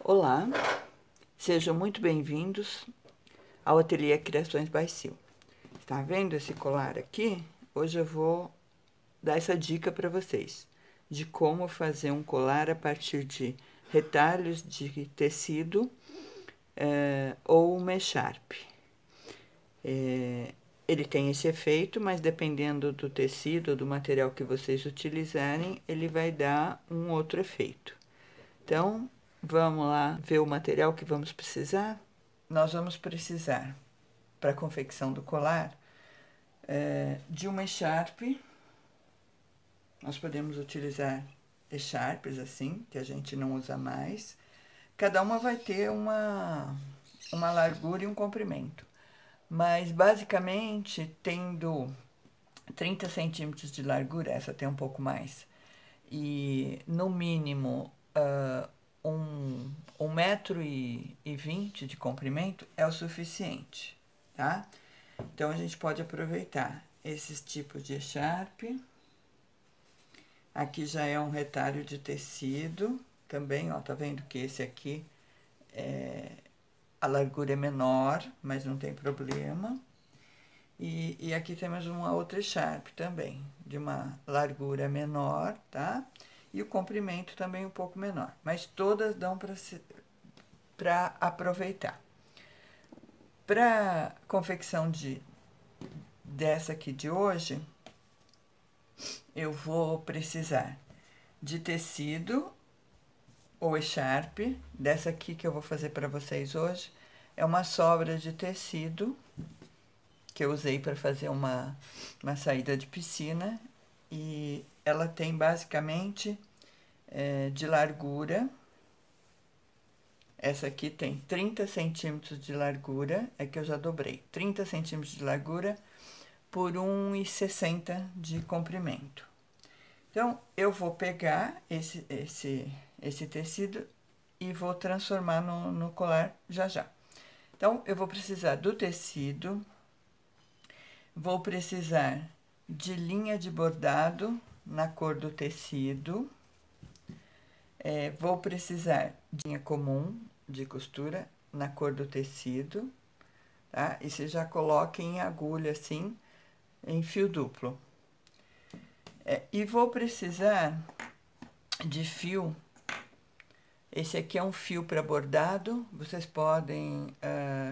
Olá, sejam muito bem-vindos ao Ateliê Criações by Sil. Está vendo esse colar aqui? Hoje eu vou dar essa dica para vocês de como fazer um colar a partir de retalhos de tecido ou uma echarpe. Ele tem esse efeito, mas dependendo do tecido ou do material que vocês utilizarem, ele vai dar um outro efeito. Então, vamos lá ver o material que vamos precisar? Nós vamos precisar, para a confecção do colar, de uma echarpe. Nós podemos utilizar echarpes assim, que a gente não usa mais. Cada uma vai ter uma largura e um comprimento. Mas, basicamente, tendo 30 centímetros de largura, essa tem um pouco mais, e no mínimo 1,20 m de comprimento é o suficiente, tá? Então, a gente pode aproveitar esses tipos de echarpe. Aqui já é um retalho de tecido também, ó, tá vendo que esse aqui a largura é menor, mas não tem problema. E aqui temos uma outra echarpe também, de uma largura menor, tá? E o comprimento também um pouco menor, mas todas dão para aproveitar. Para confecção dessa aqui de hoje, eu vou precisar de tecido ou echarpe. Dessa aqui que eu vou fazer para vocês hoje é uma sobra de tecido que eu usei para fazer uma saída de piscina, e ela tem basicamente de largura. Essa aqui tem 30 centímetros de largura, é que eu já dobrei, 30 centímetros de largura por 1,60 de comprimento. Então, eu vou pegar esse tecido e vou transformar no colar já já. Então, eu vou precisar do tecido, vou precisar de linha de bordado na cor do tecido, vou precisar de linha comum de costura na cor do tecido, tá? E você já coloca em agulha assim, em fio duplo. E vou precisar de fio. Esse aqui é um fio para bordado, vocês podem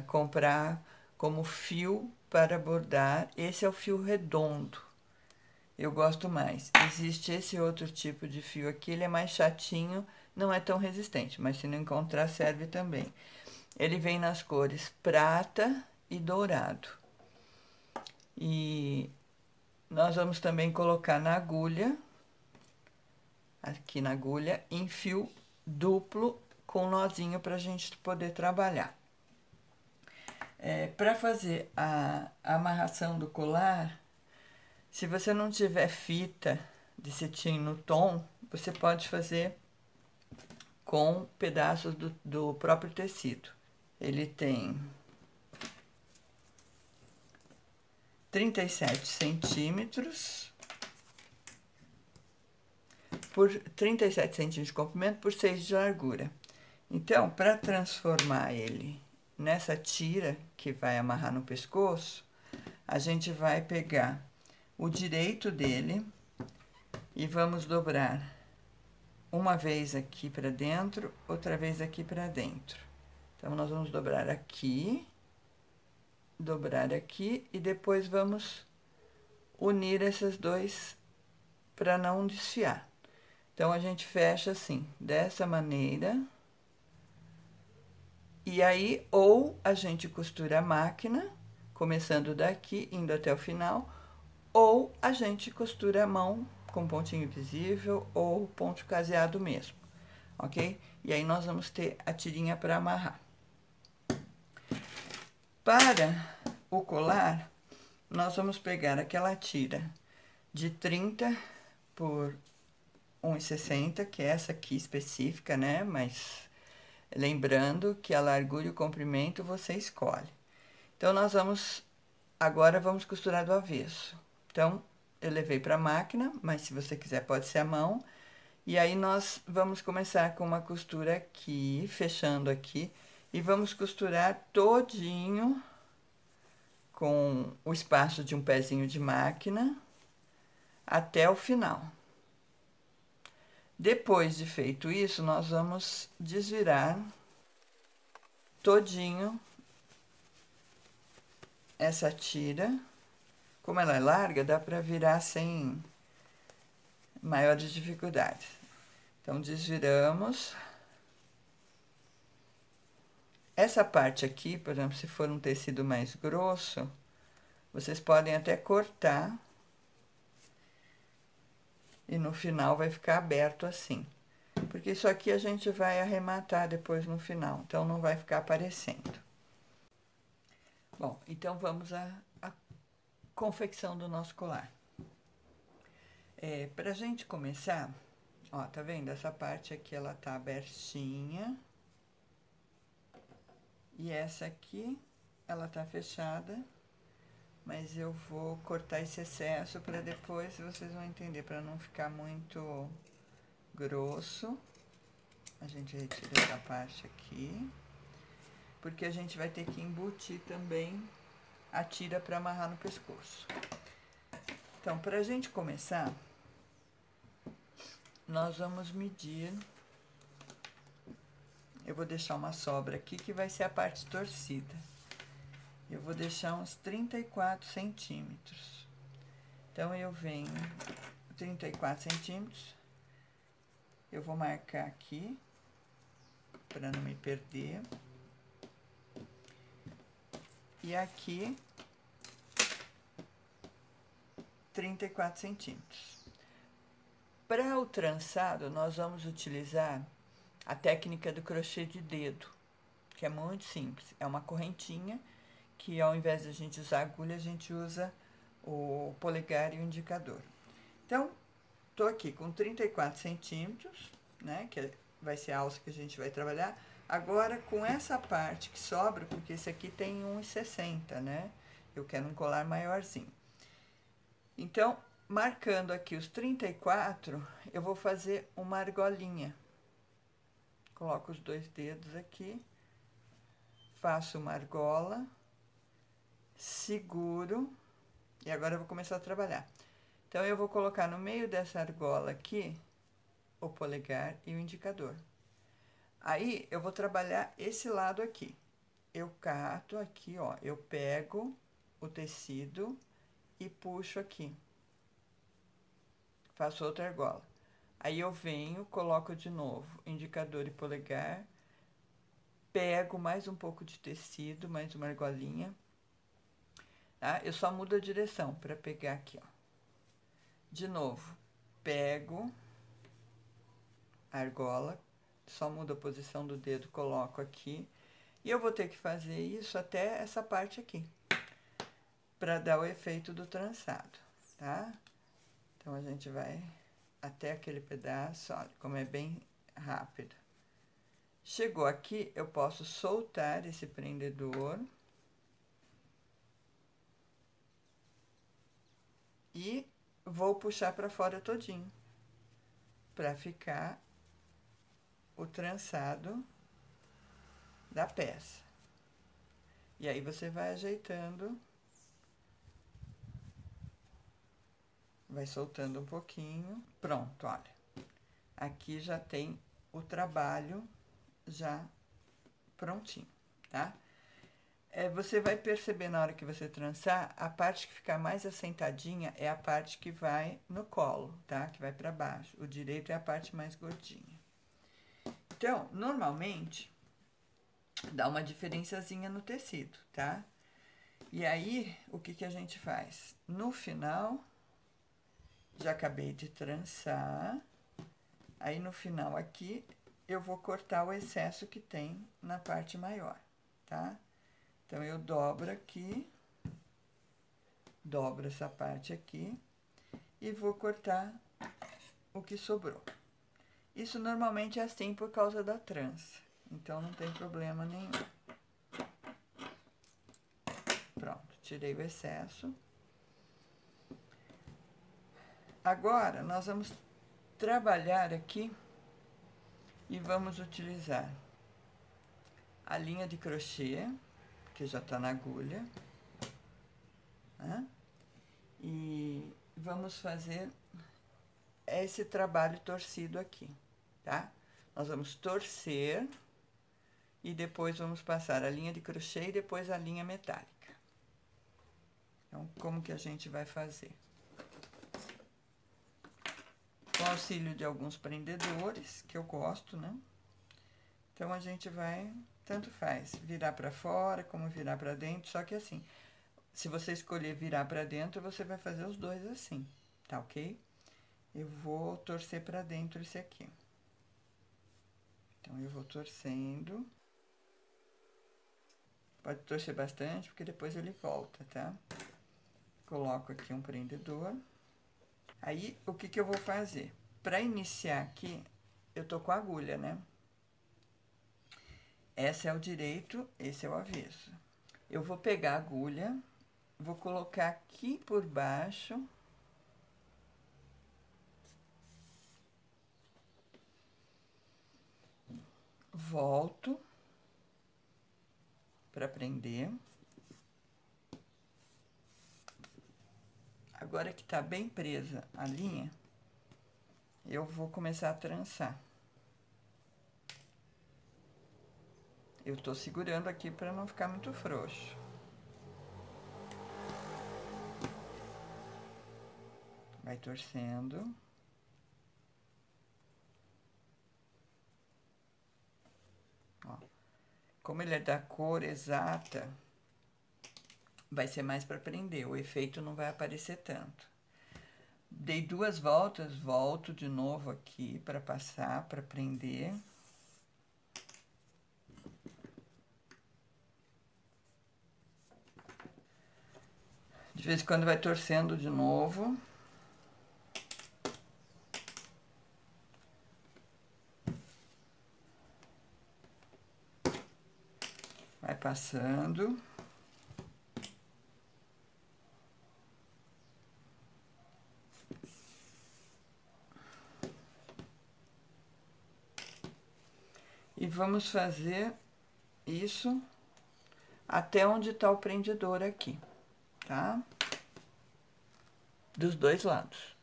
comprar como fio para bordar. Esse é o fio redondo, eu gosto mais. Existe esse outro tipo de fio aqui, ele é mais chatinho, não é tão resistente, mas se não encontrar serve também. Ele vem nas cores prata e dourado. E nós vamos também colocar na agulha, aqui na agulha, em fio duplo com nozinho para a gente poder trabalhar. Para fazer a amarração do colar, se você não tiver fita de cetim no tom, você pode fazer com pedaços do próprio tecido. Ele tem 37 centímetros por 37 centímetros de comprimento por 6 de largura. Então, para transformar ele nessa tira que vai amarrar no pescoço, a gente vai pegar o direito dele e vamos dobrar uma vez aqui para dentro, outra vez aqui para dentro. Então, nós vamos dobrar aqui e depois vamos unir esses dois para não desfiar. Então, a gente fecha assim, dessa maneira. E aí, ou a gente costura a máquina, começando daqui, indo até o final, ou a gente costura a mão com pontinho visível ou ponto caseado mesmo, ok? E aí, nós vamos ter a tirinha para amarrar. Para o colar, nós vamos pegar aquela tira de 30 por 1,60, que é essa aqui específica, né? Mas lembrando que a largura e o comprimento você escolhe. Então, agora vamos costurar do avesso. Então, eu levei para a máquina, mas se você quiser pode ser a mão. E aí nós vamos começar com uma costura aqui, fechando aqui, e vamos costurar todinho com o espaço de um pezinho de máquina até o final. Depois de feito isso, nós vamos desvirar todinho essa tira. Como ela é larga, dá para virar sem maiores dificuldades. Então, desviramos. Essa parte aqui, por exemplo, se for um tecido mais grosso, vocês podem até cortar. E no final vai ficar aberto assim. Porque isso aqui a gente vai arrematar depois no final, então não vai ficar aparecendo. Bom, então vamos à confecção do nosso colar. Pra gente começar, ó, tá vendo? Essa parte aqui ela tá abertinha. E essa aqui, ela tá fechada. Mas eu vou cortar esse excesso para depois vocês vão entender, para não ficar muito grosso. A gente retira essa parte aqui, porque a gente vai ter que embutir também a tira para amarrar no pescoço. Então, para a gente começar, nós vamos medir. Eu vou deixar uma sobra aqui, que vai ser a parte torcida. Eu vou deixar uns 34 centímetros. Então, eu venho 34 centímetros. Eu vou marcar aqui, para não me perder. E aqui, 34 centímetros. Para o trançado, nós vamos utilizar a técnica do crochê de dedo, que é muito simples. É uma correntinha que, ao invés de a gente usar agulha, a gente usa o polegar e o indicador. Então, tô aqui com 34 centímetros, né, que vai ser a alça que a gente vai trabalhar. Agora, com essa parte que sobra, porque esse aqui tem 1,60, né, eu quero um colar maiorzinho. Então, marcando aqui os 34, eu vou fazer uma argolinha. Coloco os dois dedos aqui, faço uma argola, seguro, e agora eu vou começar a trabalhar. Então, eu vou colocar no meio dessa argola aqui o polegar e o indicador. Aí, eu vou trabalhar esse lado aqui. Eu cato aqui, ó, eu pego o tecido e puxo aqui. Faço outra argola. Aí, eu venho, coloco de novo indicador e polegar, pego mais um pouco de tecido, mais uma argolinha, tá? Eu só mudo a direção para pegar aqui, ó. De novo, pego a argola, só mudo a posição do dedo, coloco aqui. E eu vou ter que fazer isso até essa parte aqui, para dar o efeito do trançado, tá? Então, a gente vai até aquele pedaço, olha, como é bem rápido. Chegou aqui, eu posso soltar esse prendedor. E vou puxar para fora todinho, para ficar o trançado da peça. E aí, você vai ajeitando, vai soltando um pouquinho. Pronto, olha. Aqui já tem o trabalho já prontinho, tá? Você vai perceber na hora que você trançar, a parte que ficar mais assentadinha é a parte que vai no colo, tá? Que vai para baixo. O direito é a parte mais gordinha. Então, normalmente, dá uma diferençazinha no tecido, tá? E aí, o que que a gente faz? No final, já acabei de trançar. Aí, no final aqui, eu vou cortar o excesso que tem na parte maior, tá? Então, eu dobro aqui, dobro essa parte aqui e vou cortar o que sobrou. Isso normalmente é assim por causa da trança, então não tem problema nenhum. Pronto, tirei o excesso. Agora, nós vamos trabalhar aqui e vamos utilizar a linha de crochê, que já tá na agulha, né? E vamos fazer esse trabalho torcido aqui, tá? Nós vamos torcer e depois vamos passar a linha de crochê e depois a linha metálica. Então, como que a gente vai fazer? Com auxílio de alguns prendedores, que eu gosto, né? Então, a gente vai, tanto faz, virar para fora como virar para dentro, só que assim, se você escolher virar para dentro, você vai fazer os dois assim, tá ok? Eu vou torcer para dentro esse aqui. Então, eu vou torcendo. Pode torcer bastante, porque depois ele volta, tá? Coloco aqui um prendedor. Aí, o que que eu vou fazer? Para iniciar aqui, eu tô com a agulha, né? Esse é o direito, esse é o avesso. Eu vou pegar a agulha, vou colocar aqui por baixo. Volto para prender. Agora que tá bem presa a linha, eu vou começar a trançar. Eu tô segurando aqui para não ficar muito frouxo. Vai torcendo. Ó. Como ele é da cor exata, vai ser mais para prender, o efeito não vai aparecer tanto. Dei 2 voltas, volto de novo aqui para passar, para prender. De vez em quando vai torcendo de novo. Vai passando. E vamos fazer isso até onde tá o prendedor aqui, tá? Dos dois lados.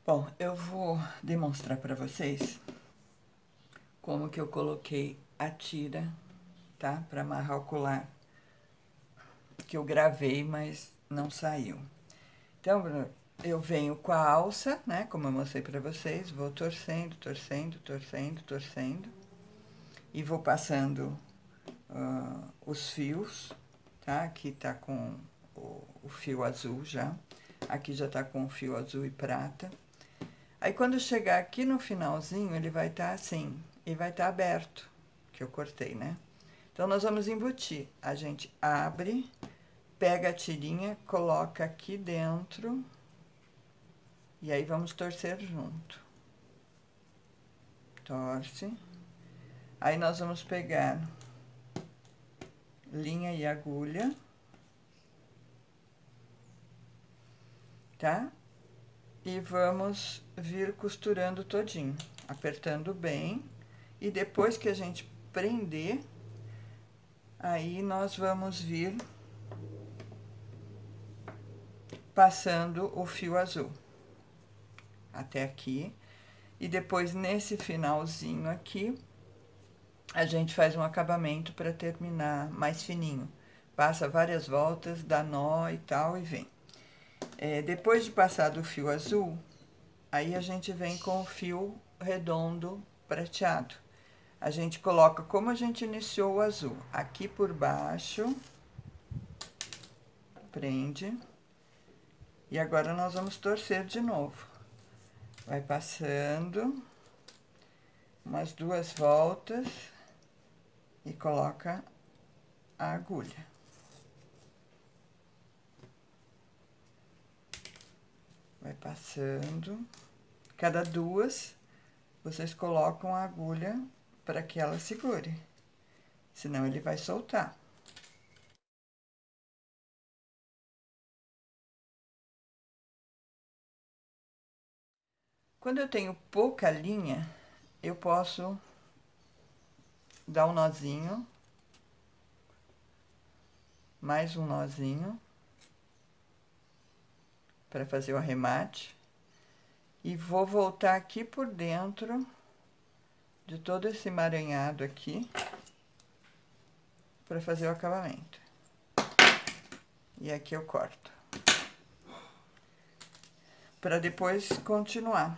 Bom, eu vou demonstrar para vocês como que eu coloquei a tira, tá? Para amarrar o colar, que eu gravei, mas não saiu. Então, eu venho com a alça, né? Como eu mostrei para vocês, vou torcendo, torcendo, torcendo, torcendo. E vou passando os fios, tá? Aqui tá com o fio azul já. Aqui já tá com o fio azul e prata. Aí, quando chegar aqui no finalzinho, ele vai estar assim, e vai estar aberto, que eu cortei, né? Então, nós vamos embutir. A gente abre, pega a tirinha, coloca aqui dentro, e aí vamos torcer junto. Torce. Aí, nós vamos pegar linha e agulha, tá? E vamos vir costurando todinho, apertando bem. E depois que a gente prender, aí nós vamos vir passando o fio azul até aqui. E depois, nesse finalzinho aqui, a gente faz um acabamento para terminar mais fininho. Passa várias voltas, dá nó e tal, e vem. Depois de passar do fio azul, aí a gente vem com o fio redondo prateado. A gente coloca como a gente iniciou o azul, aqui por baixo, prende, e agora nós vamos torcer de novo. Vai passando umas 2 voltas e coloca a agulha. Vai passando. Cada 2, vocês colocam a agulha para que ela segure. Senão ele vai soltar. Quando eu tenho pouca linha, eu posso dar um nozinho, mais um nozinho, para fazer o arremate, e vou voltar aqui por dentro de todo esse emaranhado aqui, para fazer o acabamento. E aqui eu corto, para depois continuar.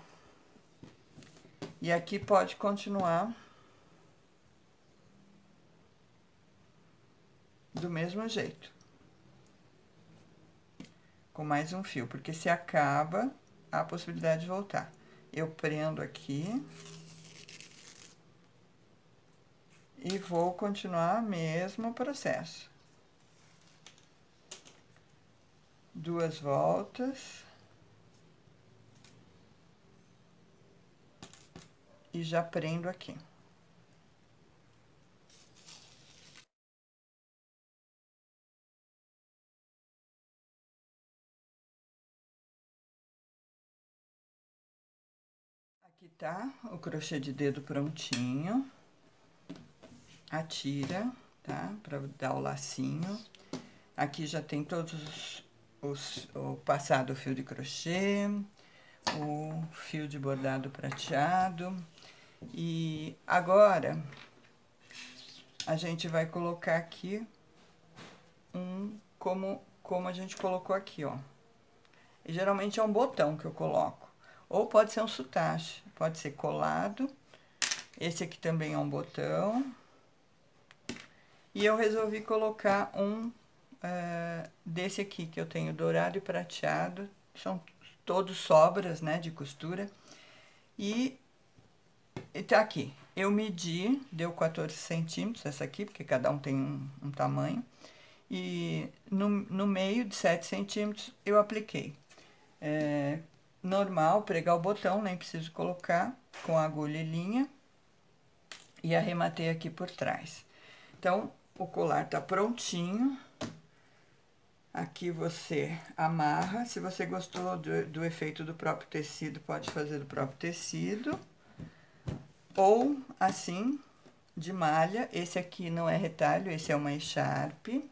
E aqui pode continuar do mesmo jeito, com mais um fio, porque se acaba a possibilidade de voltar. Eu prendo aqui e vou continuar o mesmo processo. 2 voltas. E já prendo aqui. Aqui tá o crochê de dedo prontinho. A tira, tá? Pra dar o lacinho. Aqui já tem todos o passado fio de crochê, o fio de bordado prateado. E agora, a gente vai colocar aqui como a gente colocou aqui, ó. E geralmente é um botão que eu coloco. Ou pode ser um soutache, pode ser colado. Esse aqui também é um botão. E eu resolvi colocar desse aqui, que eu tenho dourado e prateado. São todos sobras, né, de costura. E tá aqui. Eu medi, deu 14 centímetros essa aqui, porque cada um tem um tamanho. E no meio de 7 centímetros eu apliquei. Normal, pregar o botão, nem preciso colocar, com agulha e linha. E arrematei aqui por trás. Então, o colar tá prontinho. Aqui você amarra. Se você gostou do efeito do próprio tecido, pode fazer do próprio tecido. Ou assim, de malha. Esse aqui não é retalho, esse é uma echarpe.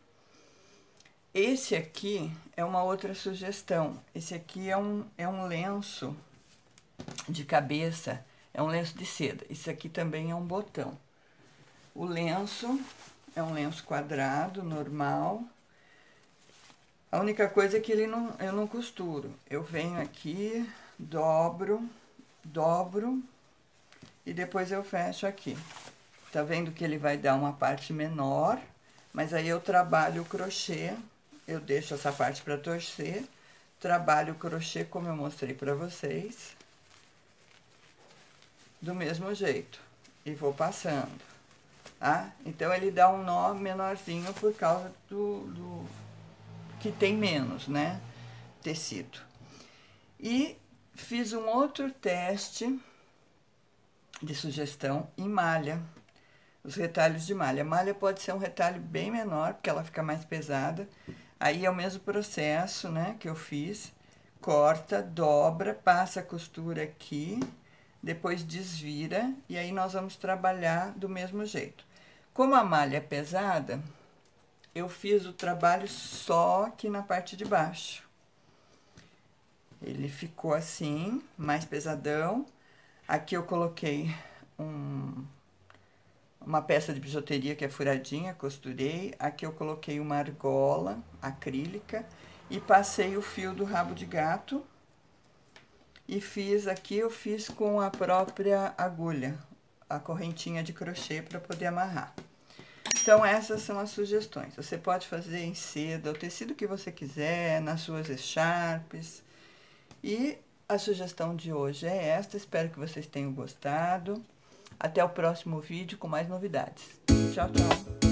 Esse aqui é uma outra sugestão. Esse aqui é um lenço de cabeça, é um lenço de seda. Isso aqui também é um botão. O lenço é um lenço quadrado, normal. A única coisa é que eu não costuro. Eu venho aqui, dobro e depois eu fecho aqui. Tá vendo que ele vai dar uma parte menor, mas aí eu trabalho o crochê, eu deixo essa parte para torcer, trabalho o crochê como eu mostrei para vocês, do mesmo jeito, e vou passando, tá? Então, ele dá um nó menorzinho por causa do que tem menos, né, tecido. E fiz um outro teste de sugestão em malha, os retalhos de malha. A malha pode ser um retalho bem menor, porque ela fica mais pesada. Aí é o mesmo processo, né, que eu fiz. Corta, dobra, passa a costura aqui, depois desvira, e aí nós vamos trabalhar do mesmo jeito. Como a malha é pesada, eu fiz o trabalho só aqui na parte de baixo. Ele ficou assim, mais pesadão. Aqui eu coloquei uma peça de bijuteria que é furadinha, costurei. Aqui eu coloquei uma argola acrílica e passei o fio do rabo de gato. E fiz aqui, eu fiz com a própria agulha, a correntinha de crochê para poder amarrar. Então, essas são as sugestões. Você pode fazer em seda, o tecido que você quiser, nas suas echarpes. E a sugestão de hoje é esta. Espero que vocês tenham gostado. Até o próximo vídeo com mais novidades. Tchau, tchau!